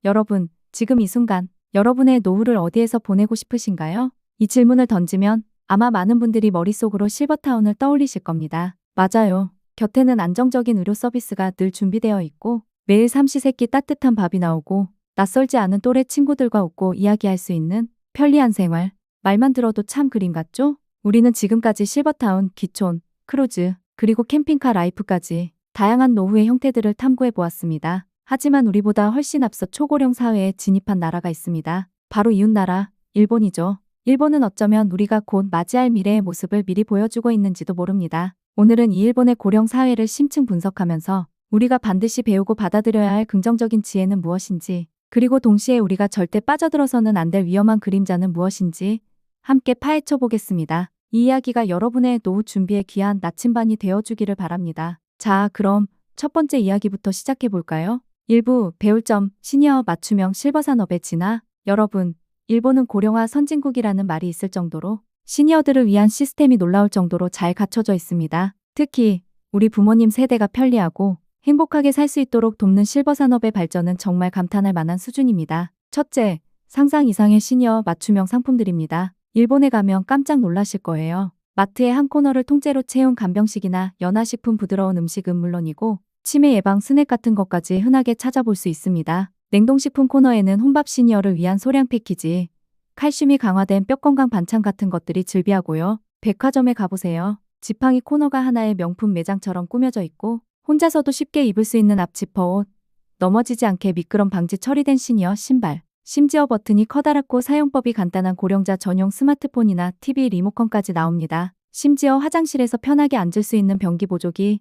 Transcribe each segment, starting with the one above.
여러분, 지금 이 순간 여러분의 노후를 어디에서 보내고 싶으신가요? 이 질문을 던지면 아마 많은 분들이 머릿속으로 실버타운을 떠올리실 겁니다. 맞아요. 곁에는 안정적인 의료 서비스가 늘 준비되어 있고 매일 삼시세끼 따뜻한 밥이 나오고 낯설지 않은 또래 친구들과 웃고 이야기할 수 있는 편리한 생활. 말만 들어도 참 그림 같죠? 우리는 지금까지 실버타운, 기촌, 크루즈, 그리고 캠핑카 라이프까지 다양한 노후의 형태들을 탐구해 보았습니다. 하지만 우리보다 훨씬 앞서 초고령 사회에 진입한 나라가 있습니다. 바로 이웃나라, 일본이죠. 일본은 어쩌면 우리가 곧 맞이할 미래의 모습을 미리 보여주고 있는지도 모릅니다. 오늘은 이 일본의 고령 사회를 심층 분석하면서 우리가 반드시 배우고 받아들여야 할 긍정적인 지혜는 무엇인지, 그리고 동시에 우리가 절대 빠져들어서는 안 될 위험한 그림자는 무엇인지 함께 파헤쳐 보겠습니다. 이 이야기가 여러분의 노후 준비에 귀한 나침반이 되어주기를 바랍니다. 자, 그럼 첫 번째 이야기부터 시작해 볼까요? 일부 배울 점 시니어 맞춤형 실버 산업의 진화. 여러분, 일본은 고령화 선진국이라는 말이 있을 정도로 시니어들을 위한 시스템이 놀라울 정도로 잘 갖춰져 있습니다. 특히 우리 부모님 세대가 편리하고 행복하게 살 수 있도록 돕는 실버 산업의 발전은 정말 감탄할 만한 수준입니다. 첫째, 상상 이상의 시니어 맞춤형 상품들입니다. 일본에 가면 깜짝 놀라실 거예요. 마트의 한 코너를 통째로 채운 간병식이나 연화식품, 부드러운 음식은 물론이고 치매 예방 스낵 같은 것까지 흔하게 찾아볼 수 있습니다. 냉동식품 코너에는 혼밥 시니어를 위한 소량 패키지, 칼슘이 강화된 뼈건강 반찬 같은 것들이 즐비하고요. 백화점에 가보세요. 지팡이 코너가 하나의 명품 매장처럼 꾸며져 있고 혼자서도 쉽게 입을 수 있는 앞지퍼 옷, 넘어지지 않게 미끄럼 방지 처리된 시니어 신발, 심지어 버튼이 커다랗고 사용법이 간단한 고령자 전용 스마트폰이나 TV 리모컨까지 나옵니다. 심지어 화장실에서 편하게 앉을 수 있는 변기 보조기,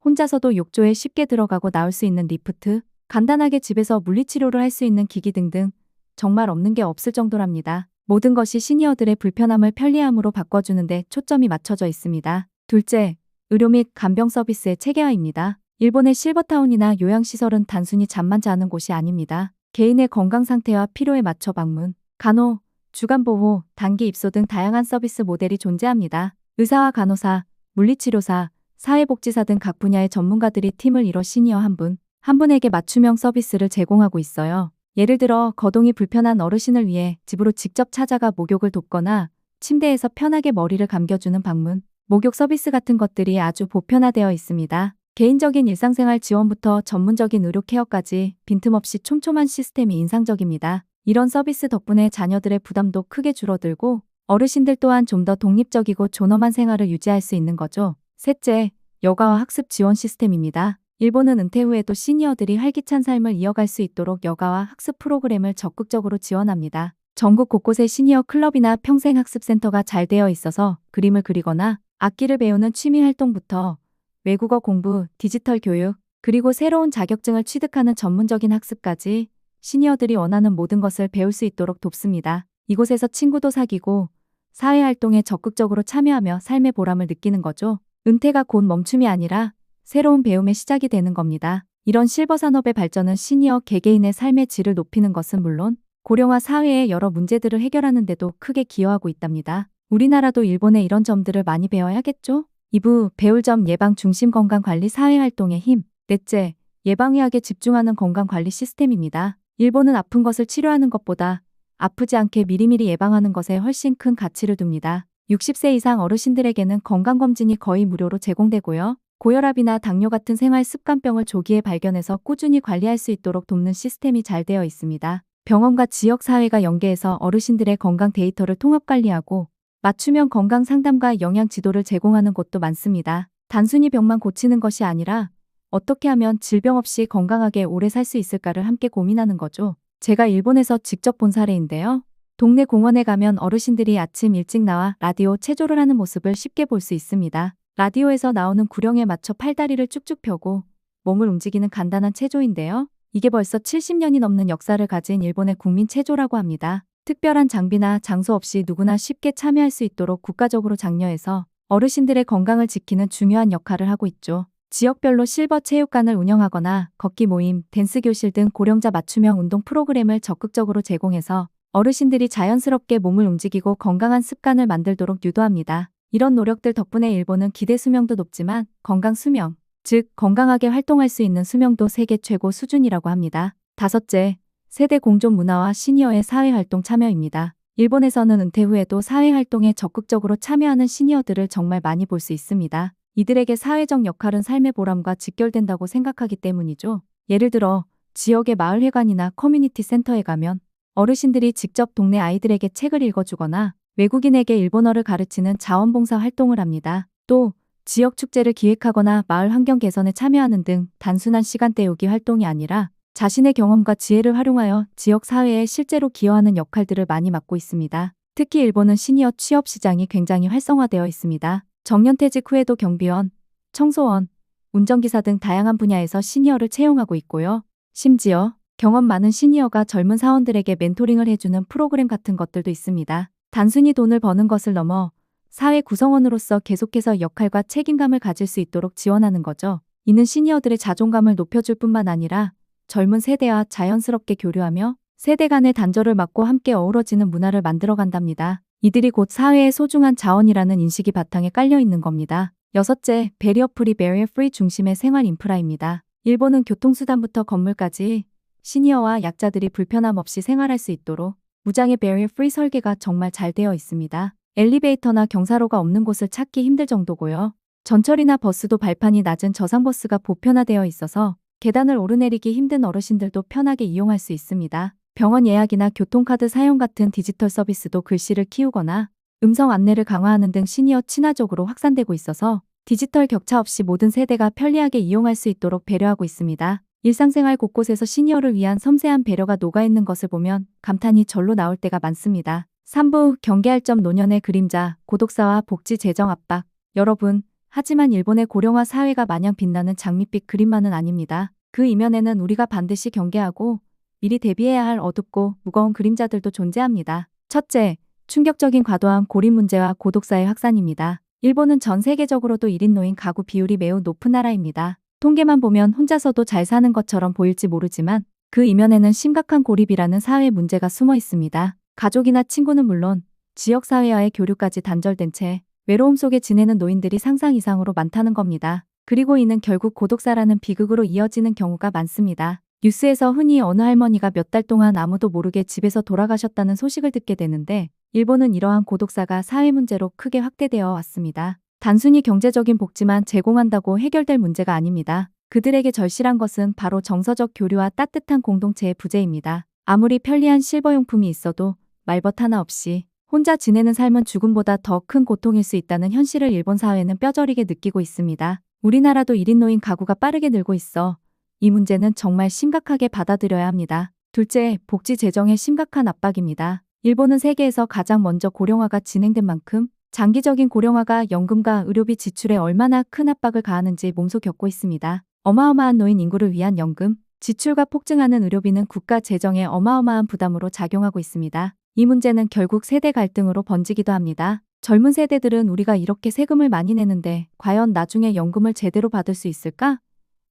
혼자서도 욕조에 쉽게 들어가고 나올 수 있는 리프트, 간단하게 집에서 물리치료를 할 수 있는 기기 등등 정말 없는 게 없을 정도랍니다. 모든 것이 시니어들의 불편함을 편리함으로 바꿔주는데 초점이 맞춰져 있습니다. 둘째, 의료 및 간병 서비스의 체계화입니다. 일본의 실버타운이나 요양시설은 단순히 잠만 자는 곳이 아닙니다. 개인의 건강 상태와 필요에 맞춰 방문, 간호, 주간보호, 단기 입소 등 다양한 서비스 모델이 존재합니다. 의사와 간호사, 물리치료사, 사회복지사 등 각 분야의 전문가들이 팀을 이뤄 시니어 한 분에게 맞춤형 서비스를 제공하고 있어요. 예를 들어 거동이 불편한 어르신을 위해 집으로 직접 찾아가 목욕을 돕거나 침대에서 편하게 머리를 감겨주는 방문, 목욕 서비스 같은 것들이 아주 보편화되어 있습니다. 개인적인 일상생활 지원부터 전문적인 의료 케어까지 빈틈없이 촘촘한 시스템이 인상적입니다. 이런 서비스 덕분에 자녀들의 부담도 크게 줄어들고 어르신들 또한 좀 더 독립적이고 존엄한 생활을 유지할 수 있는 거죠. 셋째, 여가와 학습 지원 시스템입니다. 일본은 은퇴 후에도 시니어들이 활기찬 삶을 이어갈 수 있도록 여가와 학습 프로그램을 적극적으로 지원합니다. 전국 곳곳에 시니어 클럽이나 평생학습센터가 잘 되어 있어서 그림을 그리거나 악기를 배우는 취미 활동부터 외국어 공부, 디지털 교육, 그리고 새로운 자격증을 취득하는 전문적인 학습까지 시니어들이 원하는 모든 것을 배울 수 있도록 돕습니다. 이곳에서 친구도 사귀고 사회활동에 적극적으로 참여하며 삶의 보람을 느끼는 거죠. 은퇴가 곧 멈춤이 아니라 새로운 배움의 시작이 되는 겁니다. 이런 실버 산업의 발전은 시니어 개개인의 삶의 질을 높이는 것은 물론 고령화 사회의 여러 문제들을 해결하는 데도 크게 기여하고 있답니다. 우리나라도 일본의 이런 점들을 많이 배워야겠죠? 2부 배울 점 예방 중심 건강관리 사회활동의 힘. 넷째, 예방의학에 집중하는 건강관리 시스템입니다. 일본은 아픈 것을 치료하는 것보다 아프지 않게 미리미리 예방하는 것에 훨씬 큰 가치를 둡니다. 60세 이상 어르신들에게는 건강검진이 거의 무료로 제공되고요. 고혈압이나 당뇨 같은 생활 습관병을 조기에 발견해서 꾸준히 관리할 수 있도록 돕는 시스템이 잘 되어 있습니다. 병원과 지역사회가 연계해서 어르신들의 건강 데이터를 통합 관리하고 맞춤형 건강 상담과 영양 지도를 제공하는 곳도 많습니다. 단순히 병만 고치는 것이 아니라 어떻게 하면 질병 없이 건강하게 오래 살 수 있을까를 함께 고민하는 거죠. 제가 일본에서 직접 본 사례인데요. 동네 공원에 가면 어르신들이 아침 일찍 나와 라디오 체조를 하는 모습을 쉽게 볼 수 있습니다. 라디오에서 나오는 구령에 맞춰 팔다리를 쭉쭉 펴고 몸을 움직이는 간단한 체조인데요. 이게 벌써 70년이 넘는 역사를 가진 일본의 국민 체조라고 합니다. 특별한 장비나 장소 없이 누구나 쉽게 참여할 수 있도록 국가적으로 장려해서 어르신들의 건강을 지키는 중요한 역할을 하고 있죠. 지역별로 실버 체육관을 운영하거나 걷기 모임, 댄스 교실 등 고령자 맞춤형 운동 프로그램을 적극적으로 제공해서 어르신들이 자연스럽게 몸을 움직이고 건강한 습관을 만들도록 유도합니다. 이런 노력들 덕분에 일본은 기대 수명도 높지만 건강 수명, 즉 건강하게 활동할 수 있는 수명도 세계 최고 수준이라고 합니다. 다섯째, 세대 공존 문화와 시니어의 사회활동 참여입니다. 일본에서는 은퇴 후에도 사회활동에 적극적으로 참여하는 시니어들을 정말 많이 볼 수 있습니다. 이들에게 사회적 역할은 삶의 보람과 직결된다고 생각하기 때문이죠. 예를 들어 지역의 마을회관이나 커뮤니티 센터에 가면 어르신들이 직접 동네 아이들에게 책을 읽어주거나 외국인에게 일본어를 가르치는 자원봉사 활동을 합니다. 또 지역 축제를 기획하거나 마을 환경 개선에 참여하는 등 단순한 시간 때우기 활동이 아니라 자신의 경험과 지혜를 활용하여 지역 사회에 실제로 기여하는 역할들을 많이 맡고 있습니다. 특히 일본은 시니어 취업 시장이 굉장히 활성화되어 있습니다. 정년퇴직 후에도 경비원, 청소원, 운전기사 등 다양한 분야에서 시니어를 채용하고 있고요. 심지어 경험 많은 시니어가 젊은 사원들에게 멘토링을 해주는 프로그램 같은 것들도 있습니다. 단순히 돈을 버는 것을 넘어 사회 구성원으로서 계속해서 역할과 책임감을 가질 수 있도록 지원하는 거죠. 이는 시니어들의 자존감을 높여줄 뿐만 아니라 젊은 세대와 자연스럽게 교류하며 세대 간의 단절을 막고 함께 어우러지는 문화를 만들어간답니다. 이들이 곧 사회의 소중한 자원이라는 인식이 바탕에 깔려 있는 겁니다. 여섯째, 배리어 프리 베리어 프리 중심의 생활 인프라입니다. 일본은 교통수단부터 건물까지 시니어와 약자들이 불편함 없이 생활할 수 있도록 무장의 베리어 프리 설계가 정말 잘 되어 있습니다. 엘리베이터나 경사로가 없는 곳을 찾기 힘들 정도고요. 전철이나 버스도 발판이 낮은 저상버스가 보편화되어 있어서 계단을 오르내리기 힘든 어르신들도 편하게 이용할 수 있습니다. 병원 예약이나 교통카드 사용 같은 디지털 서비스도 글씨를 키우거나 음성 안내를 강화하는 등 시니어 친화적으로 확산되고 있어서 디지털 격차 없이 모든 세대가 편리하게 이용할 수 있도록 배려하고 있습니다. 일상생활 곳곳에서 시니어를 위한 섬세한 배려가 녹아있는 것을 보면 감탄이 절로 나올 때가 많습니다. 3부 경계할 점 노년의 그림자, 고독사와 복지 재정 압박. 여러분, 하지만 일본의 고령화 사회가 마냥 빛나는 장밋빛 그림만은 아닙니다. 그 이면에는 우리가 반드시 경계하고 미리 대비해야 할 어둡고 무거운 그림자들도 존재합니다. 첫째, 충격적인 과도한 고립 문제와 고독사의 확산입니다. 일본은 전 세계적으로도 1인 노인 가구 비율이 매우 높은 나라입니다. 통계만 보면 혼자서도 잘 사는 것처럼 보일지 모르지만 그 이면에는 심각한 고립이라는 사회 문제가 숨어 있습니다. 가족이나 친구는 물론 지역사회와의 교류까지 단절된 채 외로움 속에 지내는 노인들이 상상 이상으로 많다는 겁니다. 그리고 이는 결국 고독사라는 비극으로 이어지는 경우가 많습니다. 뉴스에서 흔히 어느 할머니가 몇 달 동안 아무도 모르게 집에서 돌아가셨다는 소식을 듣게 되는데 일본은 이러한 고독사가 사회 문제로 크게 확대되어 왔습니다. 단순히 경제적인 복지만 제공한다고 해결될 문제가 아닙니다. 그들에게 절실한 것은 바로 정서적 교류와 따뜻한 공동체의 부재입니다. 아무리 편리한 실버용품이 있어도 말벗 하나 없이 혼자 지내는 삶은 죽음보다 더 큰 고통일 수 있다는 현실을 일본 사회는 뼈저리게 느끼고 있습니다. 우리나라도 1인 노인 가구가 빠르게 늘고 있어 이 문제는 정말 심각하게 받아들여야 합니다. 둘째, 복지 재정의 심각한 압박입니다. 일본은 세계에서 가장 먼저 고령화가 진행된 만큼 장기적인 고령화가 연금과 의료비 지출에 얼마나 큰 압박을 가하는지 몸소 겪고 있습니다. 어마어마한 노인 인구를 위한 연금, 지출과 폭증하는 의료비는 국가 재정에 어마어마한 부담으로 작용하고 있습니다. 이 문제는 결국 세대 갈등으로 번지기도 합니다. 젊은 세대들은 우리가 이렇게 세금을 많이 내는데 과연 나중에 연금을 제대로 받을 수 있을까?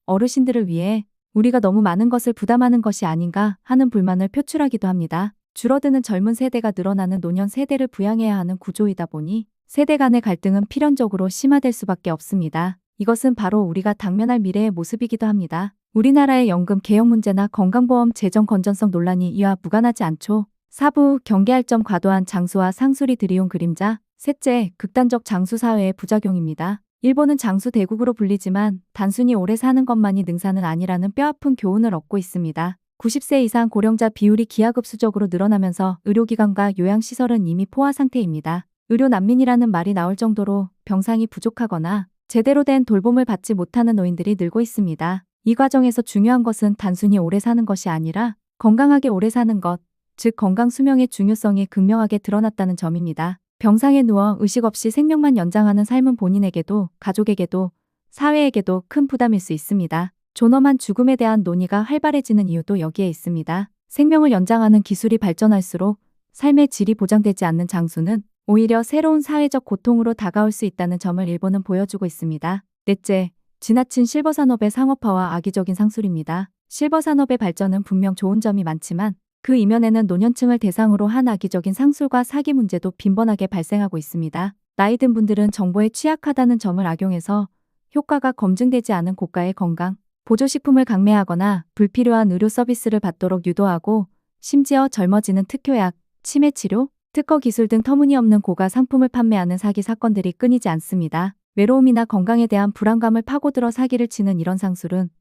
어르신들을 위해 우리가 너무 많은 것을 부담하는 것이 아닌가 하는 불만을 표출하기도 합니다. 줄어드는 젊은 세대가 늘어나는 노년 세대를 부양해야 하는 구조이다 보니 세대 간의 갈등은 필연적으로 심화될 수밖에 없습니다. 이것은 바로 우리가 당면할 미래의 모습이기도 합니다. 우리나라의 연금 개혁 문제나 건강보험 재정 건전성 논란이 이와 무관하지 않죠. 4부 경계할 점 과도한 장수와 상술이 들이온 그림자. 셋째, 극단적 장수 사회의 부작용입니다. 일본은 장수 대국으로 불리지만 단순히 오래 사는 것만이 능사는 아니라는 뼈아픈 교훈을 얻고 있습니다. 90세 이상 고령자 비율이 기하급수적으로 늘어나면서 의료기관과 요양시설은 이미 포화 상태입니다. 의료 난민이라는 말이 나올 정도로 병상이 부족하거나 제대로 된 돌봄을 받지 못하는 노인들이 늘고 있습니다. 이 과정에서 중요한 것은 단순히 오래 사는 것이 아니라 건강하게 오래 사는 것, 즉 건강 수명의 중요성이 극명하게 드러났다는 점입니다. 병상에 누워 의식 없이 생명만 연장하는 삶은 본인에게도 가족에게도 사회에게도 큰 부담일 수 있습니다. 존엄한 죽음에 대한 논의가 활발해지는 이유도 여기에 있습니다. 생명을 연장하는 기술이 발전할수록 삶의 질이 보장되지 않는 장수는 오히려 새로운 사회적 고통으로 다가올 수 있다는 점을 일본은 보여주고 있습니다. 넷째, 지나친 실버 산업의 상업화와 악의적인 상술입니다. 실버 산업의 발전은 분명 좋은 점이 많지만 그 이면에는 노년층을 대상으로 한 악의적인 상술과 사기 문제도 빈번하게 발생하고 있습니다. 나이 든 분들은 정보에 취약하다는 점을 악용해서 효과가 검증되지 않은 고가의 건강, 보조식품을 강매하거나 불필요한 의료 서비스를 받도록 유도하고 심지어 젊어지는 특효약, 치매 치료, 특허 기술 등 터무니없는 고가 상품을 판매하는 사기 사건들이 끊이지 않습니다. 외로움이나 건강에 대한 불안감을 파고들어 사기를 치는 이런 상술은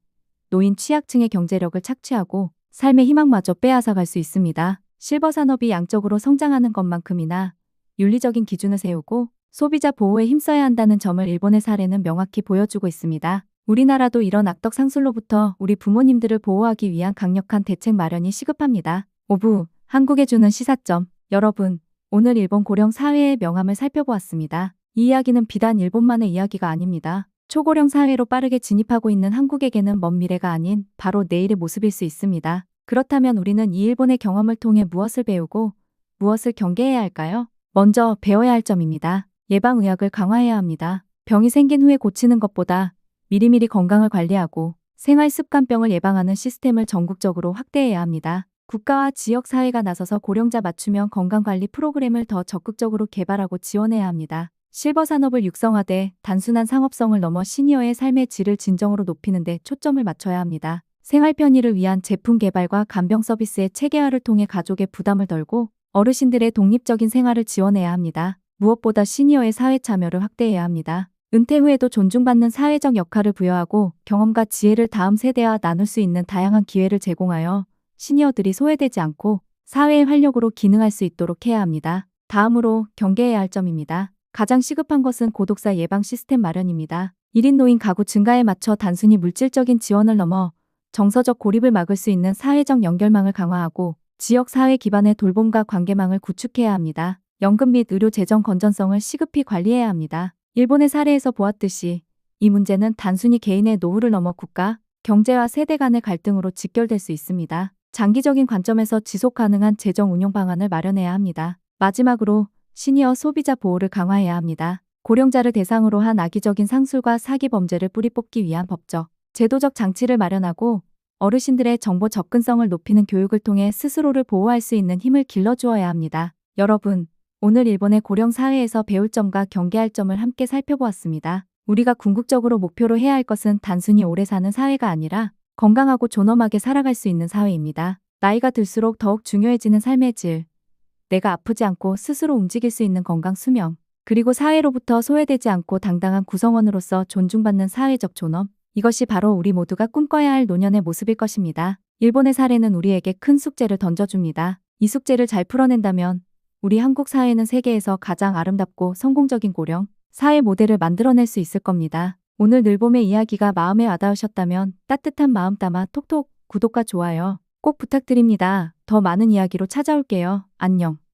노인 취약층의 경제력을 착취하고 삶의 희망마저 빼앗아갈 수 있습니다. 실버 산업이 양적으로 성장하는 것만큼이나 윤리적인 기준을 세우고 소비자 보호에 힘써야 한다는 점을 일본의 사례는 명확히 보여주고 있습니다. 우리나라도 이런 악덕 상술로부터 우리 부모님들을 보호하기 위한 강력한 대책 마련이 시급합니다. 5부 한국에 주는 시사점. 여러분, 오늘 일본 고령 사회의 명암을 살펴보았습니다. 이 이야기는 비단 일본만의 이야기가 아닙니다. 초고령 사회로 빠르게 진입하고 있는 한국에게는 먼 미래가 아닌 바로 내일의 모습일 수 있습니다. 그렇다면 우리는 이 일본의 경험을 통해 무엇을 배우고 무엇을 경계해야 할까요? 먼저 배워야 할 점입니다. 예방의학을 강화해야 합니다. 병이 생긴 후에 고치는 것보다 미리미리 건강을 관리하고 생활습관병을 예방하는 시스템을 전국적으로 확대해야 합니다. 국가와 지역사회가 나서서 고령자 맞춤형 건강관리 프로그램을 더 적극적으로 개발하고 지원해야 합니다. 실버 산업을 육성하되 단순한 상업성을 넘어 시니어의 삶의 질을 진정으로 높이는 데 초점을 맞춰야 합니다. 생활 편의를 위한 제품 개발과 간병 서비스의 체계화를 통해 가족의 부담을 덜고 어르신들의 독립적인 생활을 지원해야 합니다. 무엇보다 시니어의 사회 참여를 확대해야 합니다. 은퇴 후에도 존중받는 사회적 역할을 부여하고 경험과 지혜를 다음 세대와 나눌 수 있는 다양한 기회를 제공하여 시니어들이 소외되지 않고 사회의 활력으로 기능할 수 있도록 해야 합니다. 다음으로 경계해야 할 점입니다. 가장 시급한 것은 고독사 예방 시스템 마련입니다. 1인 노인 가구 증가에 맞춰 단순히 물질적인 지원을 넘어 정서적 고립을 막을 수 있는 사회적 연결망을 강화하고 지역 사회 기반의 돌봄과 관계망을 구축해야 합니다. 연금 및 의료 재정 건전성을 시급히 관리해야 합니다. 일본의 사례에서 보았듯이 이 문제는 단순히 개인의 노후를 넘어 국가, 경제와 세대 간의 갈등으로 직결될 수 있습니다. 장기적인 관점에서 지속 가능한 재정 운용 방안을 마련해야 합니다. 마지막으로 시니어 소비자 보호를 강화해야 합니다. 고령자를 대상으로 한 악의적인 상술과 사기 범죄를 뿌리 뽑기 위한 법적, 제도적 장치를 마련하고 어르신들의 정보 접근성을 높이는 교육을 통해 스스로를 보호할 수 있는 힘을 길러주어야 합니다. 여러분, 오늘 일본의 고령 사회에서 배울 점과 경계할 점을 함께 살펴보았습니다. 우리가 궁극적으로 목표로 해야 할 것은 단순히 오래 사는 사회가 아니라 건강하고 존엄하게 살아갈 수 있는 사회입니다. 나이가 들수록 더욱 중요해지는 삶의 질, 내가 아프지 않고 스스로 움직일 수 있는 건강 수명, 그리고 사회로부터 소외되지 않고 당당한 구성원으로서 존중받는 사회적 존엄, 이것이 바로 우리 모두가 꿈꿔야 할 노년의 모습일 것입니다. 일본의 사례는 우리에게 큰 숙제를 던져줍니다. 이 숙제를 잘 풀어낸다면 우리 한국 사회는 세계에서 가장 아름답고 성공적인 고령 사회 모델을 만들어낼 수 있을 겁니다. 오늘 늘봄의 이야기가 마음에 와닿으셨다면 따뜻한 마음 담아 톡톡 구독과 좋아요 꼭 부탁드립니다. 더 많은 이야기로 찾아올게요. 안녕.